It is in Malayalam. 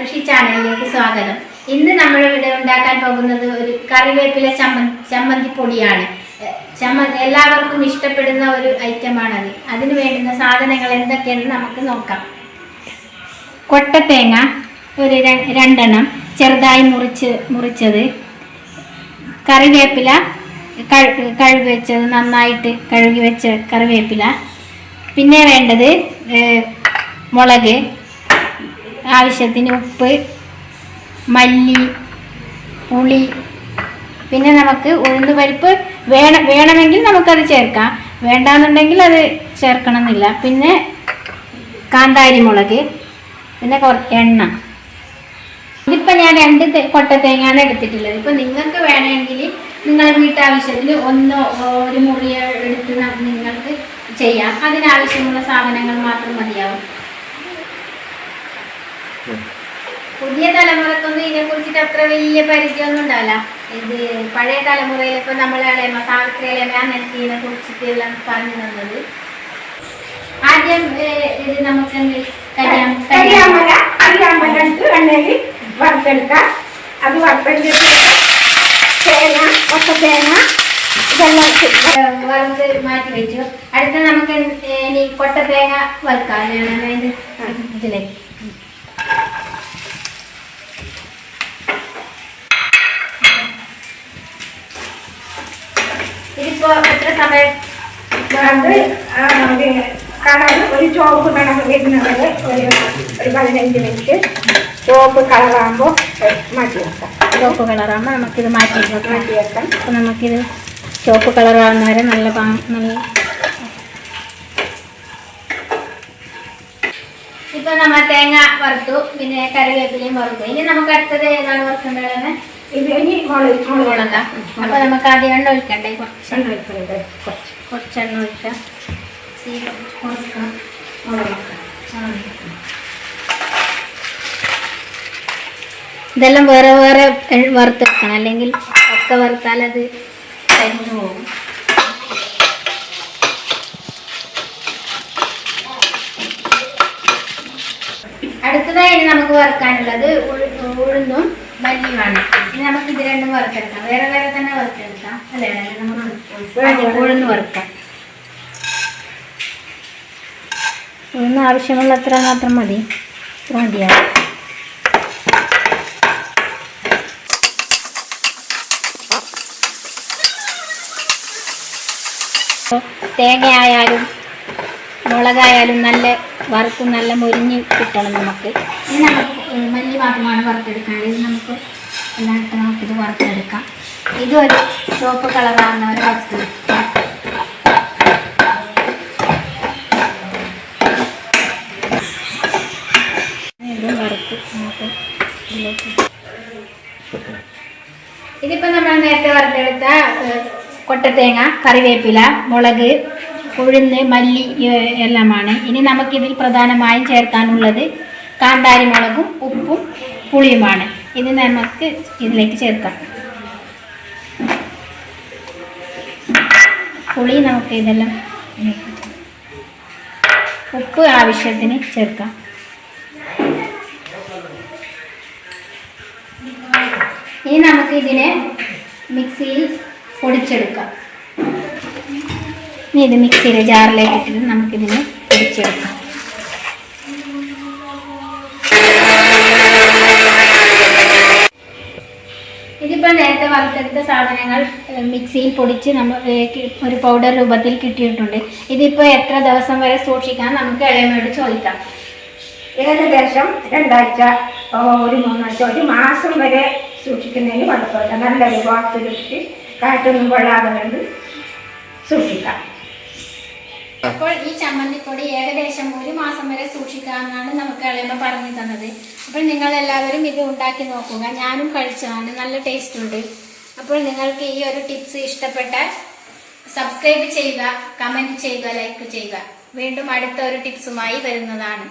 കൃഷി ചാനലിലേക്ക് സ്വാഗതം. ഇന്ന് നമ്മൾ ഇവിടെ ഉണ്ടാക്കാൻ പോകുന്നത് ഒരു കറിവേപ്പില ചമ്മന്തി പൊടിയാണ്. എല്ലാവർക്കും ഇഷ്ടപ്പെടുന്ന ഒരു ഐറ്റമാണത്. അതിന് വേണ്ടുന്ന സാധനങ്ങൾ എന്തൊക്കെയാണെന്ന് നമുക്ക് നോക്കാം. കൊട്ടത്തേങ്ങ ഒരു 2 എണ്ണം ചെറുതായി മുറിച്ചത്, കറിവേപ്പില കഴുകി വെച്ചത്, നന്നായിട്ട് കഴുകി വെച്ച കറിവേപ്പില, പിന്നെ വേണ്ടത് മുളക്, ആവശ്യത്തിന് ഉപ്പ്, മല്ലി, പുളി, പിന്നെ നമുക്ക് ഉഴുന്നുപരിപ്പ് വേണമെങ്കിൽ നമുക്കത് ചേർക്കാം, വേണ്ടാന്നുണ്ടെങ്കിൽ അത് ചേർക്കണമെന്നില്ല. പിന്നെ കാന്താരി മുളക്, പിന്നെ എണ്ണ. ഇതിപ്പോൾ ഞാൻ 2 കൊട്ട തേങ്ങയാണ് എടുത്തിട്ടുള്ളത്. ഇപ്പോൾ നിങ്ങൾക്ക് വേണമെങ്കിൽ നിങ്ങളുടെ വീട്ടാവശ്യത്തിൽ ഒരു മുറി എടുത്ത് നിങ്ങൾക്ക് ചെയ്യാം. അതിനാവശ്യമുള്ള സാധനങ്ങൾ മാത്രം മതിയാവും. പുതിയ തലമുറക്കൊന്നും ഇതിനെക്കുറിച്ചിട്ട് അത്ര വലിയ പരിചയമൊന്നും ഉണ്ടാവില്ല. ഇത് പഴയ തലമുറയിൽ ഇപ്പം നമ്മളെ സാവിത്രി അങ്ങനത്തെ ഇതിനെ കുറിച്ചിട്ടെല്ലാം പറഞ്ഞു തന്നത്. ആദ്യം ഇത് നമുക്ക് എണ്ണയിൽ വറുത്തെടുക്കാം. അത് വറുത്തെടുത്ത് തേങ്ങ, കൊട്ടത്തേങ്ങ ഇതെല്ലാം വറുത്ത് മാറ്റി വെച്ചു. അടുത്ത നമുക്ക് ഇനി കൊട്ടത്തേങ്ങ വറുക്കാം. ഇതിലേക്ക് ഇതിപ്പോ എത്ര സമയം കളർ ഒരു ചുവപ്പ് കളർ വരുന്നത് ഒരു 15 മിനിറ്റ് ചുവപ്പ് കളറാകുമ്പോൾ മാറ്റി വെക്കാം. ചുവപ്പ് കളറാകുമ്പോൾ നമുക്കിത് മാറ്റി വെക്കാം. അപ്പോൾ നമുക്കിത് ചുവപ്പ് കളറാകുന്ന വരെ നല്ല ഇപ്പൊ നമ്മൾ തേങ്ങ വറുത്തു, പിന്നെ കറിവേപ്പിലയും വറുത്തു. ഇനി നമുക്ക് അടുത്തത് ഏതാണ് വറുക്കേണ്ടത്? ഇത് ഇനി മുളകാം. അപ്പൊ നമുക്ക് ആദ്യം എണ്ണ ഒഴിക്കണ്ടേ? കുറച്ചെണ്ണ ഒഴിക്കണ്ടേ? കുറച്ചെണ്ണ ഒഴിക്കാം. ഇതെല്ലാം വേറെ വേറെ വറുത്തെടുക്കണം, അല്ലെങ്കിൽ ഒക്കെ വറുത്താൽ അത് കരിഞ്ഞു പോകും. അടുത്തതായി നമുക്ക് വറുക്കാനുള്ളത് ഉഴുന്നും മല്ലിയുമാണ്. ഇനി നമുക്ക് ഇത് രണ്ടും വറുത്തെടുക്കാം. വേറെ വേറെ തന്നെ വറുത്തെടുക്കാം, അല്ലേ? നമുക്ക് ഉഴുന്ന് വറുക്കാം. ഉഴുന്ന് ആവശ്യമുള്ള അത്ര മാത്രം മതി, ഇത്ര മതിയാവും. തേങ്ങയായാലും മുളകായാലും നല്ല വറുത്ത് നല്ല മുരിഞ്ഞ് കിട്ടണം നമുക്ക്. ഇനി നമുക്ക് മല്ലി മാത്രമാണ് വറുത്തെടുക്കേണ്ടത്. ഇത് നമുക്ക് എല്ലാവർക്കും നമുക്കിത് വറുത്തെടുക്കാം. ഇതൊരു ചുവപ്പ് കളറാകുന്നവരെ വറുത്തെടുക്കാം. ഇതിപ്പോൾ നമ്മൾ നേരത്തെ വറുത്തെടുത്ത കൊട്ടത്തേങ്ങ, കറിവേപ്പില, മുളക്, ഉഴുന്ന്, മല്ലി എല്ലാമാണ്. ഇനി നമുക്കിതിൽ പ്രധാനമായും ചേർക്കാനുള്ളത് കാന്താരി മുളകും ഉപ്പും പുളിയുമാണ്. ഇത് നമുക്ക് ഇതിലേക്ക് ചേർക്കാം. പുളി നമുക്ക് ഇതെല്ലാം, ഉപ്പ് ആവശ്യത്തിന് ചേർക്കാം. ഇനി നമുക്ക് ഇതിനെ മിക്സിയിൽ പൊടിച്ചെടുക്കാം. ഇനി ഇത് മിക്സിയിലെ ജാറിലേക്ക് ഇട്ടിട്ട് നമുക്കിതിനെ പൊടിച്ചെടുക്കാം. ഇതിപ്പോൾ നേരത്തെ വറുത്തെടുത്ത സാധനങ്ങൾ മിക്സിയിൽ പൊടിച്ച് നമ്മൾ ഒരു പൗഡർ രൂപത്തിൽ കിട്ടിയിട്ടുണ്ട്. ഇതിപ്പോൾ എത്ര ദിവസം വരെ സൂക്ഷിക്കാൻ നമുക്ക് ഇളയമയോട് ചോദിക്കാം. ഏകദേശം 2 ആഴ്ച, ഒരു 3 ആഴ്ച, ഒരു മാസം വരെ സൂക്ഷിക്കുന്നതിന് കുഴപ്പമില്ല. നല്ലൊരു വാർത്തിലിട്ട് കാറ്റൊന്നും കൊള്ളാതെ കണ്ട് സൂക്ഷിക്കാം. അപ്പോൾ ഈ ചമ്മന്തിപ്പൊടി ഏകദേശം 1 മാസം വരെ സൂക്ഷിക്കാമെന്നാണ് നമുക്ക് ഇളയമ്മ പറഞ്ഞു തന്നത്. അപ്പോൾ നിങ്ങളെല്ലാവരും ഇത് ഉണ്ടാക്കി നോക്കുക. ഞാനും കഴിച്ചതാണ്, നല്ല ടേസ്റ്റ് ഉണ്ട്. അപ്പോൾ നിങ്ങൾക്ക് ഈ ഒരു ടിപ്സ് ഇഷ്ടപ്പെട്ടാൽ സബ്സ്ക്രൈബ് ചെയ്യുക, കമൻറ്റ് ചെയ്യുക, ലൈക്ക് ചെയ്യുക. വീണ്ടും അടുത്ത ഒരു ടിപ്സുമായി വരുന്നതാണ്.